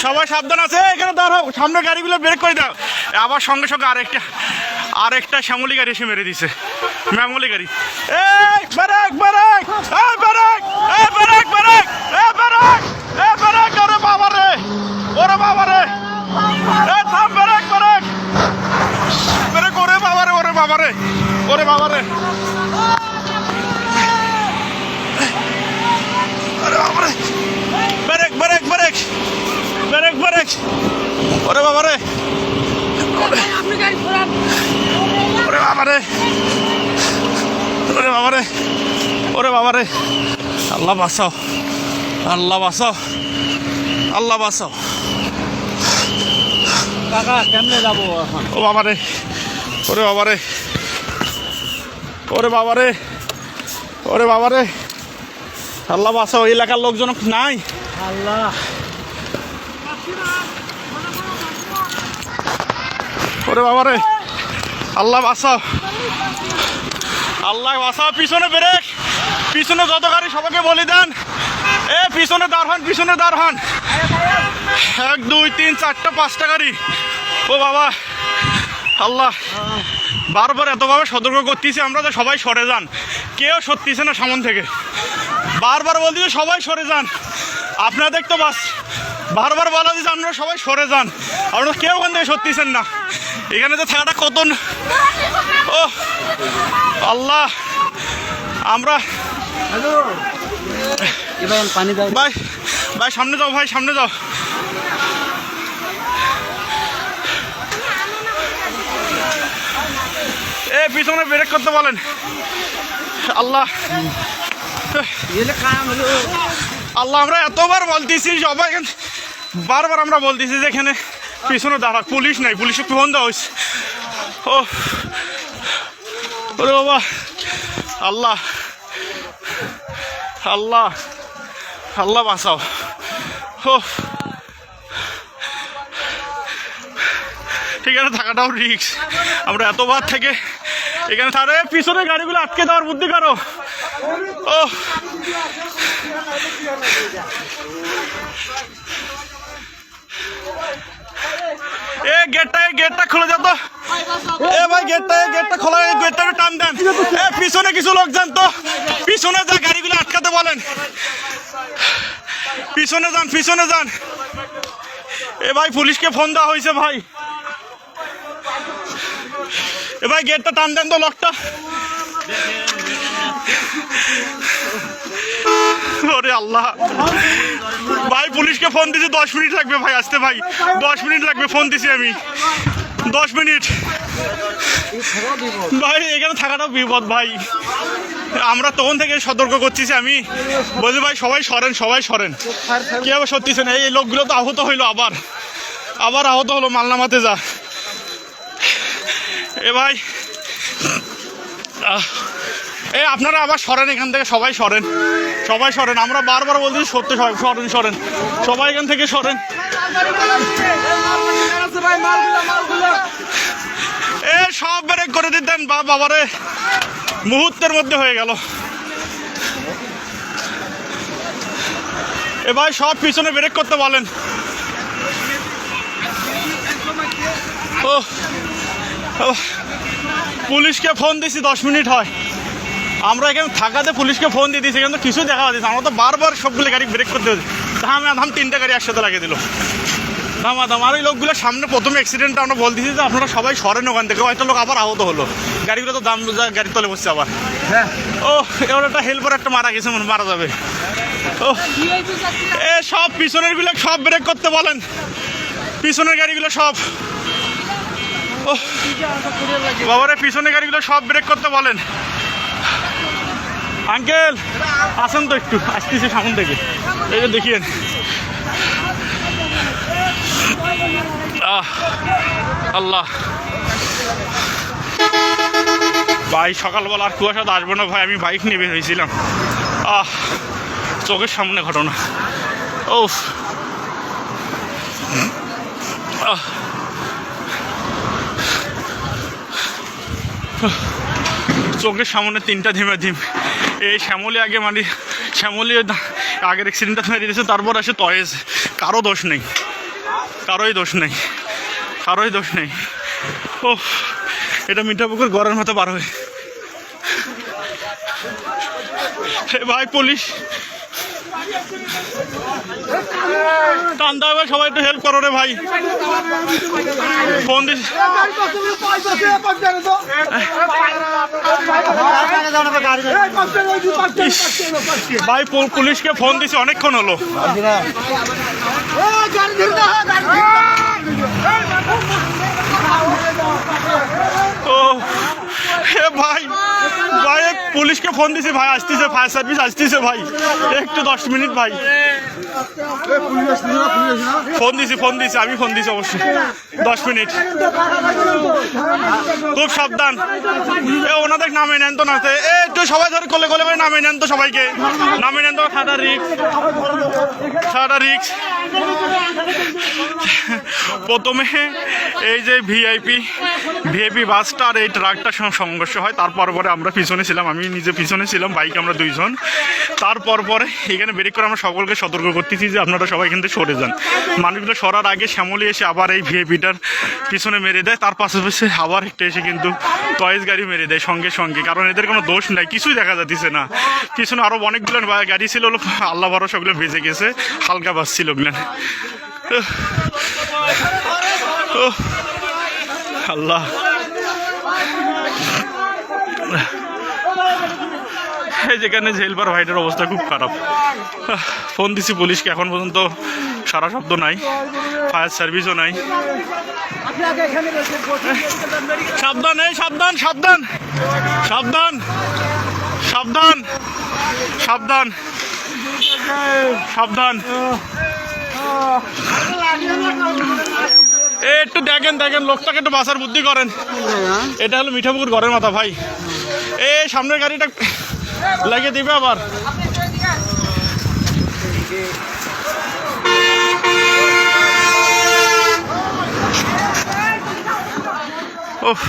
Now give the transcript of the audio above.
সবাই সাবধান আছে, এখানে দাঁড়াও, সামনে গাড়িগুলো ব্রেক করে দাও। আবার সঙ্গে সঙ্গে আরেকটা শ্যামলি গাড়ি এসে মেরে দিছে, ম্যামলি গাড়ি। এই ব্রেক ব্রেক, এই ব্রেক, এই ব্রেক ব্রেক, এই ব্রেক, এই ব্রেক, ওরে বাবা রে, ওরে বাবা রে, এই থাম, ব্রেক ব্রেক ব্রেক, ওরে বাবা রে, ওরে বাবা রে, ওরে বাবা রে, ওরে বাবা রে, break break break break break, ওরে বাবা রে, ওরে বাবা রে, ওরে বাবা রে, ওরে বাবা রে, আল্লাহ বাঁচাও, আল্লাহ বাঁচাও, আল্লাহ বাঁচাও। কাকা কেমনে যাবো এখন? ও বাবা রে, ওরে বাবা রে, ওরে বাবা রে, ওরে বাবা রে, আল্লাহ বাঁচাও। এলাকার লোকজন নাই, আল্লাহ, ওরে বাবা রে, আল্লাহ বাঁচাও, আল্লাহ বাঁচাও। পিছনে ব্রেক, পিছনে যত গাড়ি সবাইকে বলি দেন, এ পিছনে দাঁড় হন, পিছনে দাঁড় হন। 1 2 3 4টা 5টা গাড়ি। ও বাবা, আল্লাহ বারবার এতভাবে সতর্ক করতেছি আমরা যে সবাই সরে যান, কেউ সরতেছে না সামন থেকে। বারবার বলতেছে সবাই সরে যান, আপনাদের তো বাস বারবার বলা দিচ্ছে আপনারা সবাই সরে যান, আপনারা কেউ ওখান থেকে সরতেছেন না। এখানে তো থাকাটা কত, ও আল্লাহ, আমরা পানি দাও ভাই, ভাই সামনে যাও, ভাই সামনে যাও। এ পিছনে ব্রেক করতে বলেন। আল্লাহ, আল্লাহ আমরা এতবার বলতেছি সবাই, বারবার আমরা বলতেছি যে এখানে পিছনে দাঁড়া, পুলিশ নাই, পুলিশে ফোন দেওয়া হয়েছে। ও ওরে বাবা, আল্লাহ, আল্লাহ, আল্লাহ বাঁচাও। ও এখানে থাকাটাও রিস্ক, আমরা এতবার থেকে এখানে তাহলে পিছনে গাড়িগুলো আটকে দেওয়ার বুদ্ধি করো। ও এ গেটটা খুলে যাও তো, এ ভাই গেটটা খোলা, গেটটা টান দেন। এ পিছনে কিছু লোক যান তো, পিছনে যা গাড়িগুলো আটকাতে বলেন, পিছনে যান, পিছনে যান। এ ভাই পুলিশকে ফোন দেওয়া হয়েছে ভাই, এ ভাই গেটটা টান দেন তো, লকটা। ওরে আল্লাহ, ভাই পুলিশকে ফোন দিছি, 10 মিনিট লাগবে ভাই আসতে, ভাই 10 মিনিট লাগবে, ফোন দিছি আমি, 10 মিনিট ভাই। এখানে থাকাটাও বিপদ ভাই, আমরা তখন থেকে সতর্ক করতেছি, আমি বলছি ভাই সবাই সরেন, সবাই সরেন, কি আবার সত্যিছে না। এই লোকগুলো তো আহত হইলো, আবার আহত হলো, মালনামাতে যা। এ ভাই এই আপনারা আবার সরেন এখান থেকে, সবাই সরেন, সবাই সরেন, আমরা বারবার বলছি সত্য, সরেন সরেন, সবাই এখান থেকে সরেন। এ সব ব্রেক করে দিতেন, বাবারে মুহূর্তের মধ্যে হয়ে গেল। এ ভাই সব পিছনে ব্রেক করতে বলেন। ও পুলিশকে ফোন দিছি, 10 মিনিট হয়, আমরা এখানে থাকাতে পুলিশকে ফোন দিয়ে দিয়েছি, কিন্তু কিছু দেখা যাচ্ছে, আমরা তো বারবার সবগুলো গাড়ি ব্রেক করতে হচ্ছে, ধাম 3টা গাড়ি একসাথে লাগিয়ে দিল, ধামাধাম। আর এই লোকগুলো সামনে প্রথমে অ্যাক্সিডেন্টটা আমরা বলতেছি যে আপনারা সবাই সরেন ওখান থেকে, হয়তো লোক আবার আহত হলো, গাড়িগুলো তো দাম গাড়ির তলে বসছে আবার। হ্যাঁ, ও এবার একটা হেল্পার একটা মারা গেছে, মারা যাবে। ও এ সব পিছনের গুলো সব ব্রেক করতে বলেন, পিছনের গাড়িগুলো সব। ও বাবারে পিছনের গাড়িগুলো সব ব্রেক করতে বলেন। আঙ্কেল আসেন তো, একটু আসতেছি সামন থেকে, এই যে দেখিয়েন। আল্লাহ ভাই, সকালবেলা আর কুয়াশা আসবো না ভাই, আমি বাইক নিয়ে বের হয়েছিলাম, চোখের সামনে ঘটনা। ও চোখের সামনে 3টা ধিম, এই শ্যামলী আগে মানে শ্যামলী আগের অ্যাক্সিডেন্টটা মেরে দিয়েছে, তারপর আসে তয়েজ। কারো দোষ নেই, কারোই দোষ নেই, কারোই দোষ নেই। ও এটা মিঠাপুকুর গড়ের মতো পার হয়ে ভাই পুলিশ টান্দা হবে, সবাই একটু হেল্প করো রে ভাই। ফোন দিস ভাই, পুলিশকে ফোন দিছি অনেকক্ষণ হলো। ও হে ভাই, ভাই পুলিশকে ফোন দিছি ভাই, আসতেছে, ফায়ার সার্ভিস আসতেছে ভাই, একটু 10 মিনিট ভাই। ফোন দিছি আমি, ফোন দিছি অবশ্যই, 10 মিনিট। খুব সাবধান, ওনাদের নামে নেন তো না, একটু সবাই ধরে কোলে কোলে করে নামে নেন তো, সবাইকে নামে নেন তো। ঠাডা রিক্স। প্রথমে এই যে ভিআইপি বাসটা আর এই ট্রাকটার সঙ্গে সংঘর্ষ হয়, তারপর পরে আমরা পিছনে ছিলাম, আমি নিজে পিছনে ছিলাম, বাইকে আমরা 2 জন। তারপর পরে এখানে ব্রেক করে আমরা সকলকে সতর্ক করতেছি যে আপনারা সবাই কিন্তু সরে যান। মানুষগুলো সরার আগে শ্যামলী এসে আবার এই ভিআইপিটার পিছনে মেরে দেয়, তার পাশাপাশি আবার একটা এসে কিন্তু টয়েস গাড়ি মেরে দেয় সঙ্গে সঙ্গে, কারণ এদের কোনো দোষ নাই, কিছুই দেখা যাচ্ছে না। পিছনে আরও অনেকগুলো গাড়ি ছিল, আল্লাহ ভরসা ওগুলো বেঁচে গেছে, হালকা বাস ছিল ওগুলো। আল্লাহ, এই যেখানে জেলবার ভাইটার অবস্থা খুব খারাপ। ফোন দিছি পুলিশকে, এখন পর্যন্ত সারা শব্দ নাই, ফায়ার সার্ভিসও নাই। সাবধান, এই সাবধান সাবধান সাবধান সাবধান সাবধান সাবধান। একটু দেখেন লোকটাকে একটু বাঁচার বুদ্ধি করেন। এটা হলো মিঠাপুকুর ঘরের মাথা ভাই, এই সামনের গাড়িটা লাগিয়ে দিবে আবার। ওহ